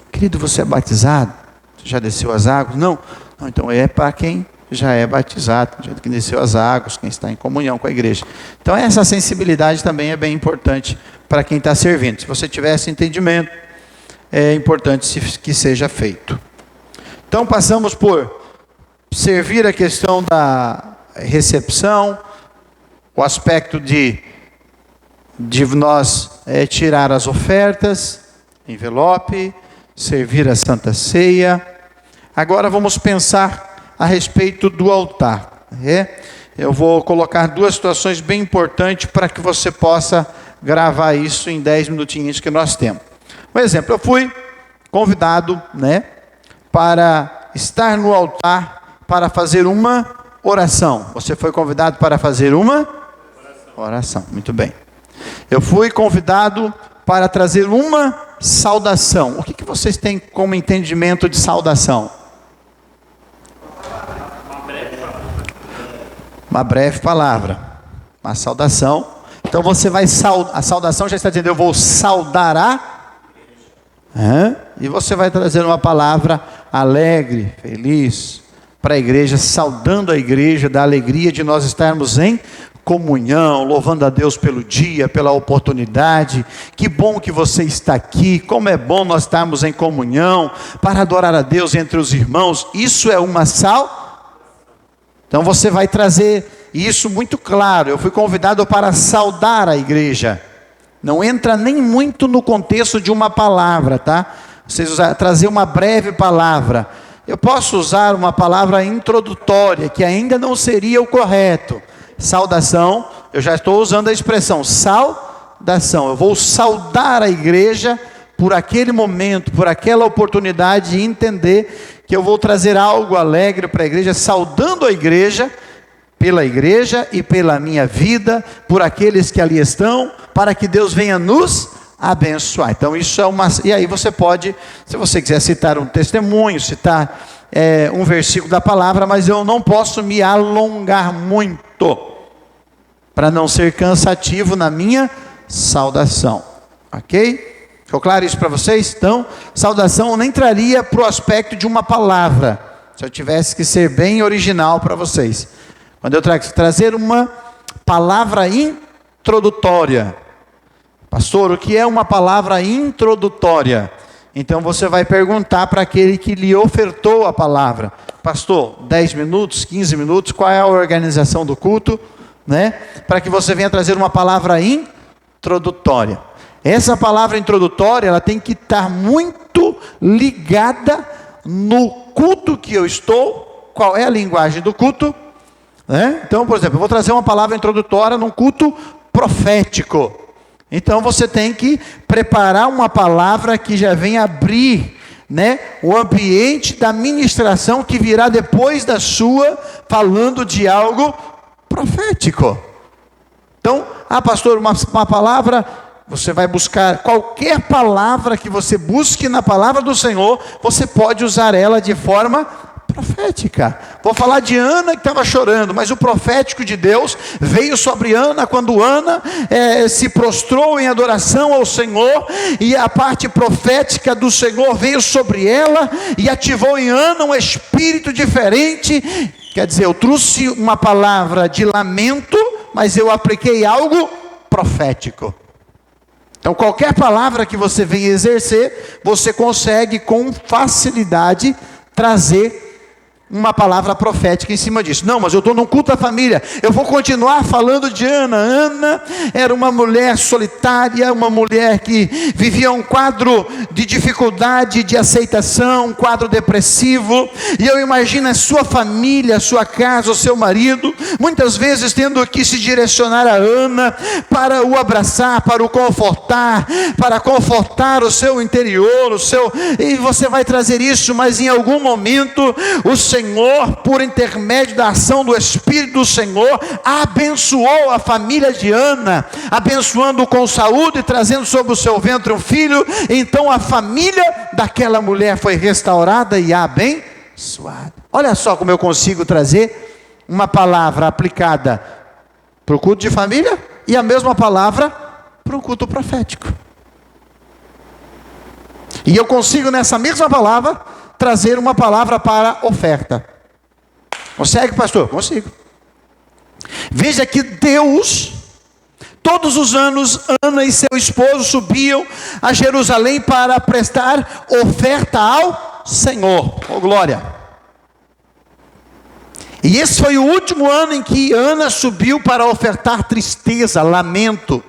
Querido, você é batizado? Você já desceu as águas? Não, então é para quem já é batizado, já que desceu as águas, quem está em comunhão com a igreja. Então essa sensibilidade também é bem importante para quem está servindo. Se você tiver esse entendimento, é importante que seja feito. Então passamos por servir a questão da recepção, o aspecto de nós tirar as ofertas, envelope, servir a Santa Ceia. Agora vamos pensar a respeito do altar. Eu vou colocar 2 situações bem importantes para que você possa gravar isso em 10 minutinhos que nós temos. Um exemplo, eu fui convidado, né, para estar no altar para fazer uma oração. Você foi convidado para fazer uma oração. Muito bem. Eu fui convidado para trazer uma saudação. O que vocês têm como entendimento de saudação? Uma breve palavra. Uma saudação. Então você vai a saudação já está dizendo, eu vou saudar e você vai trazer uma palavra alegre, feliz, para a igreja, saudando a igreja da alegria de nós estarmos em comunhão, louvando a Deus pelo dia, pela oportunidade. Que bom que você está aqui, como é bom nós estarmos em comunhão, para adorar a Deus entre os irmãos. Isso é uma Então você vai trazer isso muito claro. Eu fui convidado para saudar a igreja. Não entra nem muito no contexto de uma palavra, tá? Vocês trazer uma breve palavra. Eu posso usar uma palavra introdutória, que ainda não seria o correto. Saudação, eu já estou usando a expressão saudação. Eu vou saudar a igreja por aquele momento, por aquela oportunidade de entender que eu vou trazer algo alegre para a igreja, saudando a igreja, pela igreja e pela minha vida, por aqueles que ali estão, para que Deus venha nos abençoar. Então isso é uma... E aí você pode, se você quiser citar um testemunho, citar um versículo da palavra, mas eu não posso me alongar muito, para não ser cansativo na minha saudação. Ok? Ficou claro isso para vocês? Então, saudação nem traria para o aspecto de uma palavra, se eu tivesse que ser bem original para vocês. Quando eu trazer uma palavra introdutória, pastor, o que é uma palavra introdutória? Então você vai perguntar para aquele que lhe ofertou a palavra, pastor, 10 minutos, 15 minutos, qual é a organização do culto, né? Para que você venha trazer uma palavra introdutória. Essa palavra introdutória, ela tem que estar muito ligada no culto que eu estou. Qual é a linguagem do culto? Né? Então, por exemplo, eu vou trazer uma palavra introdutória num culto profético. Então você tem que preparar uma palavra que já venha abrir, né, o ambiente da ministração que virá depois da sua, falando de algo profético. Então, pastor, uma palavra, você vai buscar qualquer palavra que você busque na palavra do Senhor, você pode usar ela de forma profética. Vou falar de Ana que estava chorando, mas o profético de Deus veio sobre Ana quando Ana se prostrou em adoração ao Senhor, e a parte profética do Senhor veio sobre ela e ativou em Ana um espírito diferente. Quer dizer, eu trouxe uma palavra de lamento, mas eu apliquei algo profético. Então qualquer palavra que você venha exercer, você consegue com facilidade trazer uma palavra profética em cima disso. Não, mas eu estou num culto da família, eu vou continuar falando de Ana. Ana era uma mulher solitária, uma mulher que vivia um quadro de dificuldade, de aceitação, um quadro depressivo, e eu imagino a sua família, a sua casa, o seu marido, muitas vezes tendo que se direcionar a Ana, para o abraçar, para o confortar, para confortar o seu interior, e você vai trazer isso, mas em algum momento, o Senhor, por intermédio da ação do Espírito do Senhor, abençoou a família de Ana, abençoando com saúde, trazendo sobre o seu ventre um filho. Então a família daquela mulher foi restaurada e abençoada. Olha só como eu consigo trazer uma palavra aplicada para o culto de família e a mesma palavra para o culto profético. E eu consigo nessa mesma palavra trazer uma palavra para oferta. Consegue, pastor? Consigo. Veja que Deus, todos os anos, Ana e seu esposo subiam a Jerusalém para prestar oferta ao Senhor. Oh, glória! E esse foi o último ano em que Ana subiu para ofertar tristeza, lamento,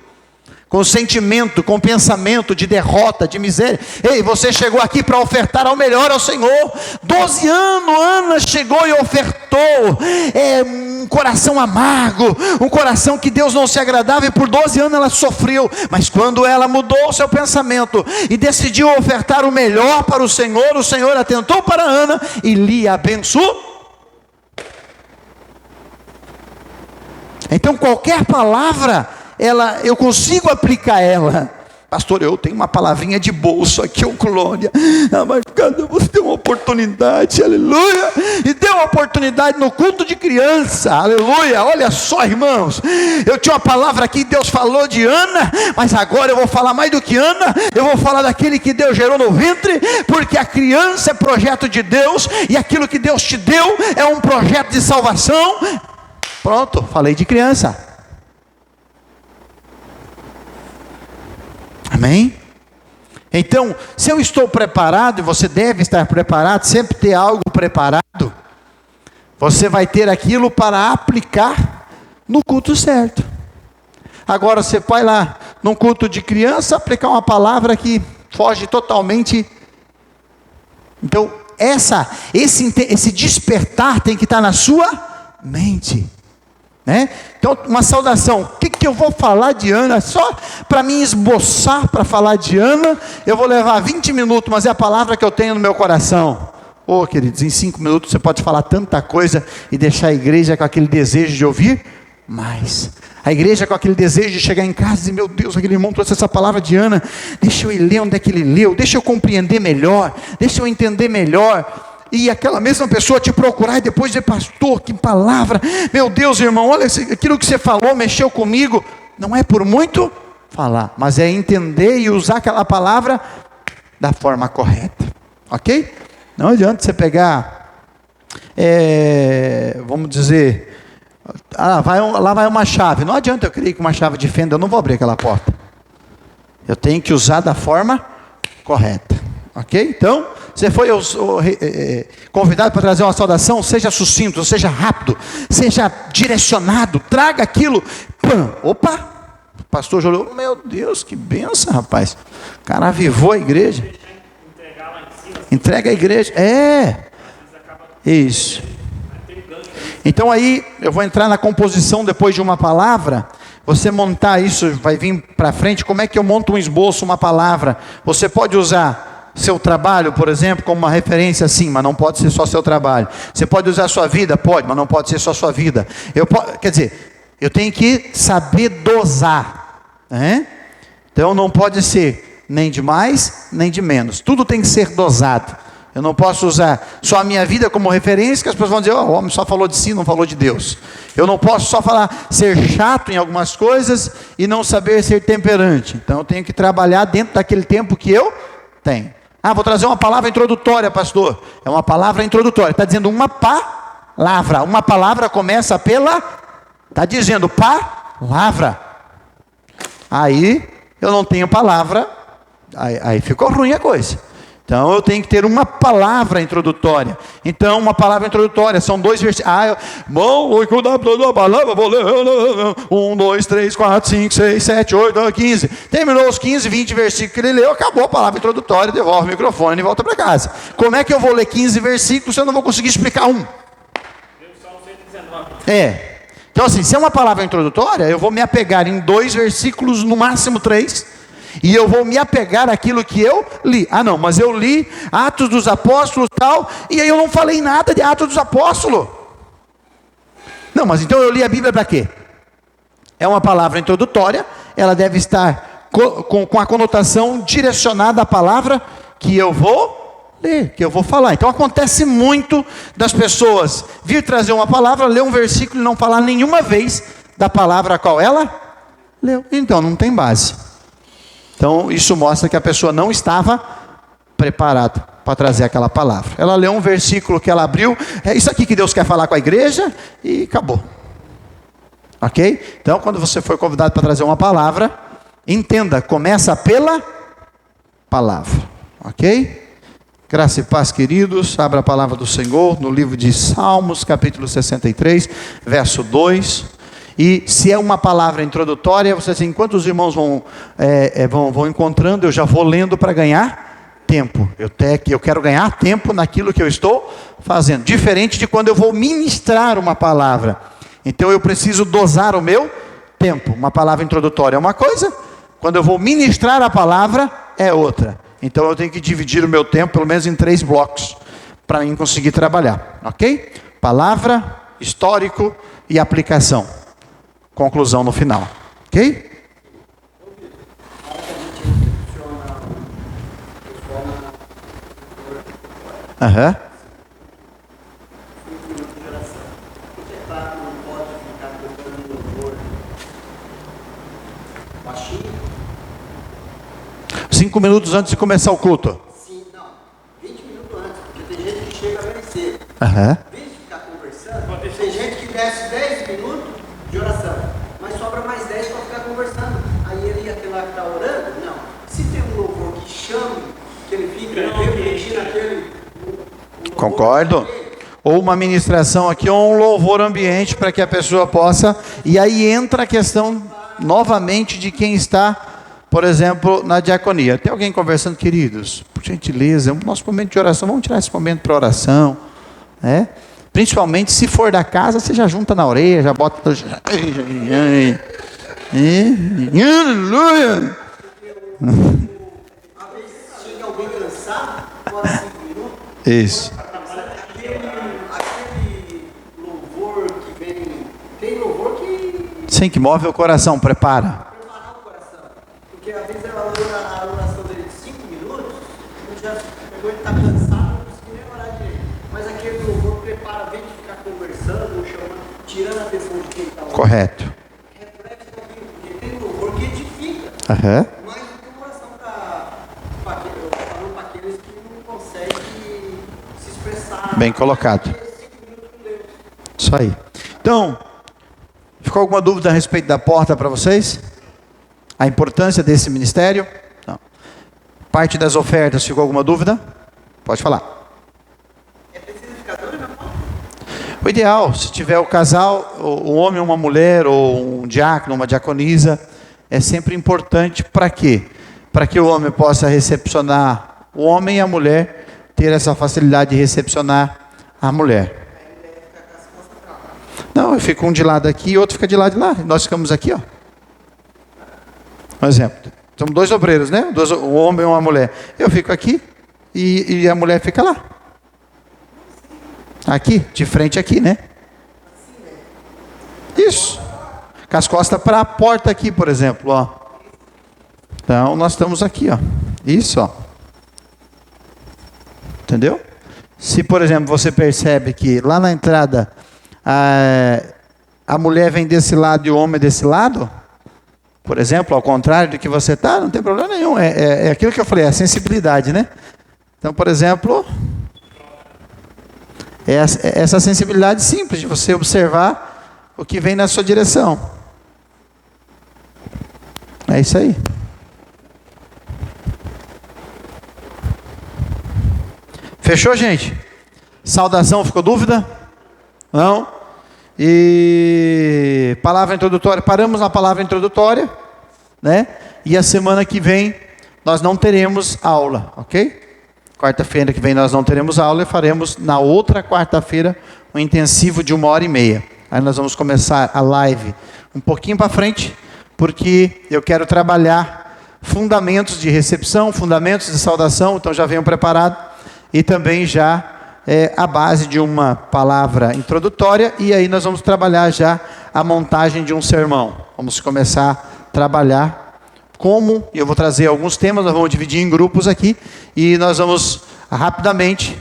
com sentimento, com pensamento de derrota, de miséria. Ei, você chegou aqui para ofertar ao melhor ao Senhor. 12 anos Ana chegou e ofertou um coração amargo, um coração que Deus não se agradava, e por 12 anos ela sofreu. Mas quando ela mudou o seu pensamento e decidiu ofertar o melhor para o Senhor atentou para Ana e lhe abençoou. Então qualquer palavra, eu consigo aplicar ela. Pastor, eu tenho uma palavrinha de bolso aqui, glória. Mas cada você tem uma oportunidade, aleluia. E deu uma oportunidade no culto de criança, aleluia. Olha só, irmãos, eu tinha uma palavra aqui, Deus falou de Ana, mas agora eu vou falar mais do que Ana. Eu vou falar daquele que Deus gerou no ventre, porque a criança é projeto de Deus, e aquilo que Deus te deu é um projeto de salvação. Pronto, falei de criança. Amém? Então, se eu estou preparado, e você deve estar preparado, sempre ter algo preparado, Você vai ter aquilo para aplicar no culto certo. Agora você vai lá, num culto de criança, aplicar uma palavra que foge totalmente. Então, esse despertar tem que estar na sua mente. Né? Então, uma saudação. O que eu vou falar de Ana? Só para mim esboçar para falar de Ana, eu vou levar 20 minutos, mas é a palavra que eu tenho no meu coração. Oh, queridos, em 5 minutos você pode falar tanta coisa e deixar a igreja com aquele desejo de ouvir mais. A igreja com aquele desejo de chegar em casa e dizer, meu Deus, aquele irmão trouxe essa palavra de Ana, deixa eu ir ler onde é que ele leu, deixa eu compreender melhor, deixa eu entender melhor. E aquela mesma pessoa te procurar e depois dizer, pastor, que palavra, meu Deus, irmão, olha aquilo que você falou, mexeu comigo. Não é por muito falar, mas é entender e usar aquela palavra da forma correta, ok? Não adianta você pegar, vamos dizer, lá vai uma chave. Não adianta eu criar com uma chave de fenda, eu não vou abrir aquela porta. Eu tenho que usar da forma correta, ok? Então, você foi convidado para trazer uma saudação, seja sucinto, seja rápido, seja direcionado, traga aquilo. Pam, opa, o pastor olhou, meu Deus, que benção, rapaz. O cara avivou a igreja. Entrega a igreja. Isso. Então aí, eu vou entrar na composição depois de uma palavra. Você montar isso, vai vir para frente. Como é que eu monto um esboço, uma palavra? Você pode usar seu trabalho, por exemplo, como uma referência assim, mas não pode ser só seu trabalho. Você pode usar sua vida? Pode, mas não pode ser só sua vida. Quer dizer, eu tenho que saber dosar, né? Então não pode ser nem de mais, nem de menos. Tudo tem que ser dosado. Eu não posso usar só a minha vida como referência, que as pessoas vão dizer, o homem só falou de si, não falou de Deus. Eu não posso só ser chato em algumas coisas e não saber ser temperante. Então eu tenho que trabalhar dentro daquele tempo que eu tenho. Vou trazer uma palavra introdutória, pastor. É uma palavra introdutória. Está dizendo uma palavra. Uma palavra começa pela... Está dizendo palavra. Aí eu não tenho palavra. Aí ficou ruim a coisa. Então eu tenho que ter uma palavra introdutória. Então, uma palavra introdutória, são 2 versículos. Vou cuidar da palavra, vou ler. 1, 2, 3, 4, 5, 6, 7, 8, 15. Terminou os 15, 20 versículos que ele leu, acabou a palavra introdutória, devolve o microfone e volta para casa. Como é que eu vou ler 15 versículos se eu não vou conseguir explicar um? Então assim, se é uma palavra introdutória, eu vou me apegar em 2 versículos, no máximo 3. E eu vou me apegar àquilo que eu li. Não, mas eu li Atos dos Apóstolos tal, e aí eu não falei nada de Atos dos Apóstolos. Não, mas então eu li a Bíblia para quê? É uma palavra introdutória, ela deve estar com a conotação direcionada à palavra que eu vou ler, que eu vou falar. Então acontece muito das pessoas vir trazer uma palavra, ler um versículo e não falar nenhuma vez da palavra a qual ela leu. Então não tem base. Então, isso mostra que a pessoa não estava preparada para trazer aquela palavra. Ela leu um versículo que ela abriu, é isso aqui que Deus quer falar com a igreja, e acabou. Ok? Então, quando você for convidado para trazer uma palavra, entenda, começa pela palavra. Ok? Graça e paz, queridos. Abra a palavra do Senhor no livro de Salmos, capítulo 63, verso 2. E se é uma palavra introdutória, você assim, enquanto os irmãos vão encontrando, eu já vou lendo para ganhar tempo. Eu quero ganhar tempo naquilo que eu estou fazendo. Diferente de quando eu vou ministrar uma palavra. Então eu preciso dosar o meu tempo. Uma palavra introdutória é uma coisa, quando eu vou ministrar a palavra é outra. Então eu tenho que dividir o meu tempo pelo menos em 3 blocos para mim conseguir trabalhar. Ok? Palavra, histórico e aplicação. Conclusão no final, ok? Aham. Cinco minutos antes de começar o culto. Sim, não. 20 minutos antes, porque tem gente que chega bem cedo. Aham. Em vez de ficar conversando, tem gente que desce 10 minutos de oração, mas sobra mais 10 para ficar conversando. Aí aquele lá que está orando, não. Se tem um louvor que chame, que ele fica repetindo aquele. Concordo. ou uma ministração aqui, ou um louvor ambiente para que a pessoa possa, e aí entra a questão novamente de quem está, por exemplo, na diaconia. Tem alguém conversando, queridos? Por gentileza, é o nosso momento de oração, vamos tirar esse momento para oração, né? Principalmente se for da casa, você já junta na orelha, já bota... Aleluia! Às vezes chega alguém cansado, fora 5 minutos. Isso. Aquele louvor que vem. Tem louvor que Sim, que move o coração, prepara. preparar o coração. Porque às vezes a oração dele de 5 minutos, ele já pegou, ele está cansado, não conseguiu nem orar direito. Mas aquele louvor prepara, vem de ficar conversando, ou chamando, tirando a atenção de quem está orando. Correto. Reflete naquilo, porque tem louvor que edifica. Aham. Mas não tem coração para aqueles que não conseguem se expressar. Bem colocado. 5 minutos com Deus. Isso aí. Então, ficou alguma dúvida a respeito da porta para vocês? A importância desse ministério? Não. Parte das ofertas, ficou alguma dúvida? Pode falar. É preciso ficar doido na porta? O ideal, se tiver o casal, um homem, uma mulher, ou um diácono, uma diaconisa, é sempre importante para quê? Para que o homem possa recepcionar o homem e a mulher, ter essa facilidade de recepcionar a mulher. Não, eu fico um de lado aqui e outro fica de lado de lá. Nós ficamos aqui, ó. Um exemplo. Somos 2 obreiros, né? Um homem e uma mulher. Eu fico aqui e a mulher fica lá. Aqui, de frente aqui, né? Isso. Com as costas para a porta aqui, por exemplo, ó. Então, nós estamos aqui, ó. Isso, ó. Entendeu? Se, por exemplo, você percebe que lá na entrada a mulher vem desse lado e o homem desse lado, por exemplo, ao contrário do que você está, não tem problema nenhum. É aquilo que eu falei, é a sensibilidade, né? Então, por exemplo, essa sensibilidade simples de você observar o que vem na sua direção. É isso aí. Fechou, gente? Saudação, ficou dúvida? Não? E palavra introdutória, paramos na palavra introdutória, né? E a semana que vem nós não teremos aula, ok? Quarta-feira que vem nós não teremos aula e faremos na outra quarta-feira um intensivo de 1h30. Aí nós vamos começar a live um pouquinho para frente, porque eu quero trabalhar fundamentos de recepção, fundamentos de saudação, então já venham preparado, e também já a base de uma palavra introdutória, e aí nós vamos trabalhar já a montagem de um sermão. Vamos começar a trabalhar como, e eu vou trazer alguns temas, nós vamos dividir em grupos aqui, e nós vamos rapidamente,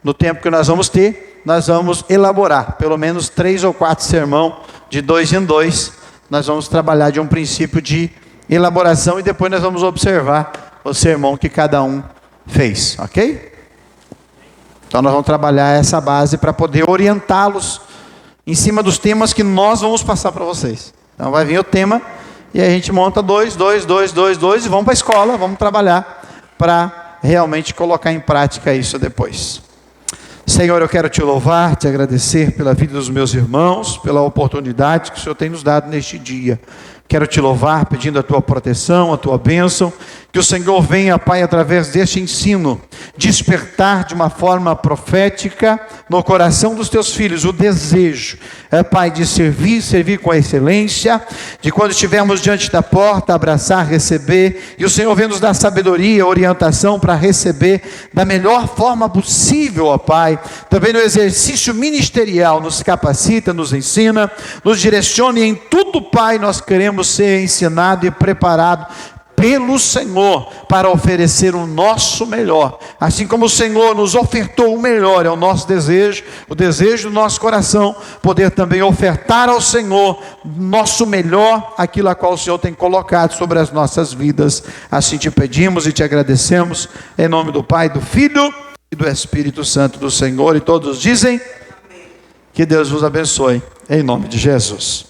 no tempo que nós vamos ter, nós vamos elaborar pelo menos 3 ou 4 sermão de 2 em 2, nós vamos trabalhar de um princípio de elaboração, e depois nós vamos observar o sermão que cada um fez, ok? Então nós vamos trabalhar essa base para poder orientá-los em cima dos temas que nós vamos passar para vocês. Então vai vir o tema e a gente monta 2 e vamos para a escola, vamos trabalhar para realmente colocar em prática isso depois. Senhor, eu quero te louvar, te agradecer pela vida dos meus irmãos, pela oportunidade que o Senhor tem nos dado neste dia. Quero te louvar pedindo a tua proteção, a tua bênção, que o Senhor venha, Pai, através deste ensino, despertar de uma forma profética no coração dos teus filhos o desejo, Pai, de servir com excelência, de quando estivermos diante da porta, abraçar, receber, e o Senhor venha nos dar sabedoria, orientação para receber da melhor forma possível, ó Pai. Também no exercício ministerial, nos capacita, nos ensina, nos direciona, e em tudo, Pai, nós queremos ser ensinado e preparado pelo Senhor para oferecer o nosso melhor, assim como o Senhor nos ofertou o melhor. É o nosso desejo, o desejo do nosso coração, poder também ofertar ao Senhor nosso melhor, aquilo a qual o Senhor tem colocado sobre as nossas vidas. Assim te pedimos e te agradecemos, em nome do Pai, do Filho e do Espírito Santo do Senhor, e todos dizem: amém. Que Deus vos abençoe, em nome de Jesus.